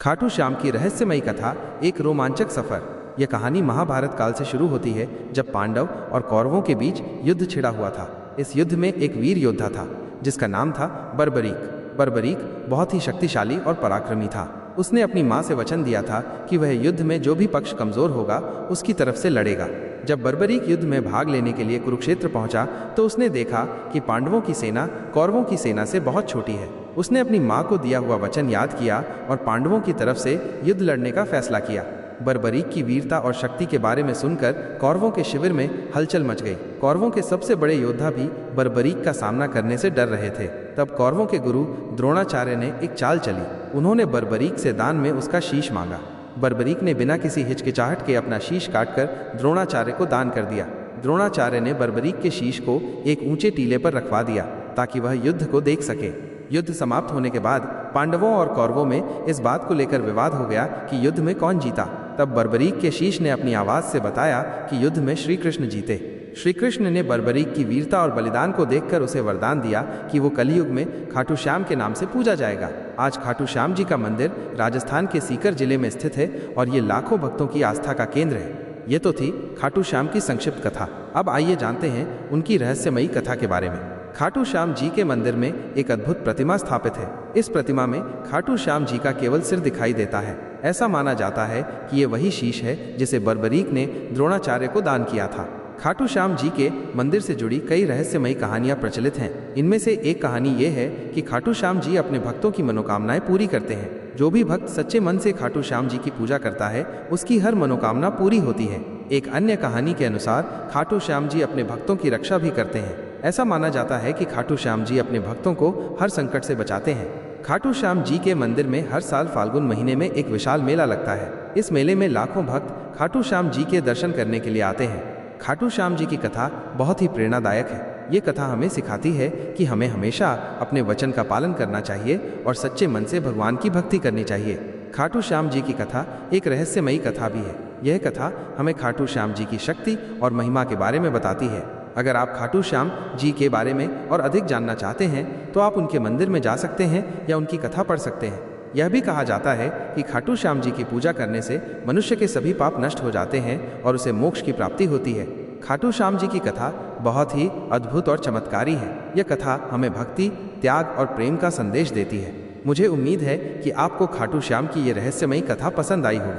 खाटू श्याम की रहस्यमयी कथा, एक रोमांचक सफर। यह कहानी महाभारत काल से शुरू होती है, जब पांडव और कौरवों के बीच युद्ध छिड़ा हुआ था। इस युद्ध में एक वीर योद्धा था जिसका नाम था बर्बरीक। बर्बरीक बहुत ही शक्तिशाली और पराक्रमी था। उसने अपनी माँ से वचन दिया था कि वह युद्ध में जो भी पक्ष कमजोर होगा उसकी तरफ से लड़ेगा। जब बर्बरीक युद्ध में भाग लेने के लिए कुरुक्षेत्र पहुंचा तो उसने देखा कि पांडवों की सेना कौरवों की सेना से बहुत छोटी है। उसने अपनी माँ को दिया हुआ वचन याद किया और पांडवों की तरफ से युद्ध लड़ने का फैसला किया। बर्बरीक की वीरता और शक्ति के बारे में सुनकर कौरवों के शिविर में हलचल मच गई। कौरवों के सबसे बड़े योद्धा भी बर्बरीक का सामना करने से डर रहे थे। तब कौरवों के गुरु द्रोणाचार्य ने एक चाल चली। उन्होंने बर्बरीक से दान में उसका शीश मांगा। बर्बरीक ने बिना किसी हिचकिचाहट के अपना शीश काटकर द्रोणाचार्य को दान कर दिया। द्रोणाचार्य ने बर्बरीक के शीश को एक ऊंचे टीले पर रखवा दिया ताकि वह युद्ध को देख सके। युद्ध समाप्त होने के बाद पांडवों और कौरवों में इस बात को लेकर विवाद हो गया कि युद्ध में कौन जीता। तब बर्बरीक के शीश ने अपनी आवाज से बताया कि युद्ध में श्री कृष्ण जीते। श्री कृष्ण ने बर्बरीक की वीरता और बलिदान को देखकर उसे वरदान दिया कि वो कलयुग में खाटू श्याम के नाम से पूजा जाएगा। आज खाटू श्याम जी का मंदिर राजस्थान के सीकर जिले में स्थित है और ये लाखों भक्तों की आस्था का केंद्र है। ये तो थी खाटू श्याम की संक्षिप्त कथा। अब आइए जानते हैं उनकी रहस्यमयी कथा के बारे में। खाटू श्याम जी के मंदिर में एक अद्भुत प्रतिमा स्थापित है। इस प्रतिमा में खाटू श्याम जी का केवल सिर दिखाई देता है। ऐसा माना जाता है कि ये वही शीश है जिसे बर्बरीक ने द्रोणाचार्य को दान किया था। खाटू श्याम जी के मंदिर से जुड़ी कई रहस्यमयी कहानियां प्रचलित हैं। इनमें से एक कहानी ये है कि खाटू श्याम जी अपने भक्तों की मनोकामनाएं पूरी करते हैं। जो भी भक्त सच्चे मन से खाटू श्याम जी की पूजा करता है उसकी हर मनोकामना पूरी होती है। एक अन्य कहानी के अनुसार खाटू श्याम जी अपने भक्तों की रक्षा भी करते हैं। ऐसा माना जाता है कि खाटू श्याम जी अपने भक्तों को हर संकट से बचाते हैं। खाटू श्याम जी के मंदिर में हर साल फाल्गुन महीने में एक विशाल मेला लगता है। इस मेले में लाखों भक्त खाटू श्याम जी के दर्शन करने के लिए आते हैं। खाटू श्याम जी की कथा बहुत ही प्रेरणादायक है। ये कथा हमें सिखाती है कि हमें हमेशा अपने वचन का पालन करना चाहिए और सच्चे मन से भगवान की भक्ति करनी चाहिए। खाटू श्याम जी की कथा एक रहस्यमयी कथा भी है। यह कथा हमें खाटू श्याम जी की शक्ति और महिमा के बारे में बताती है। अगर आप खाटू श्याम जी के बारे में और अधिक जानना चाहते हैं तो आप उनके मंदिर में जा सकते हैं या उनकी कथा पढ़ सकते हैं। यह भी कहा जाता है कि खाटू श्याम जी की पूजा करने से मनुष्य के सभी पाप नष्ट हो जाते हैं और उसे मोक्ष की प्राप्ति होती है। खाटू श्याम जी की कथा बहुत ही अद्भुत और चमत्कारी है। यह कथा हमें भक्ति, त्याग और प्रेम का संदेश देती है। मुझे उम्मीद है कि आपको खाटू श्याम की ये रहस्यमयी कथा पसंद आई होगी।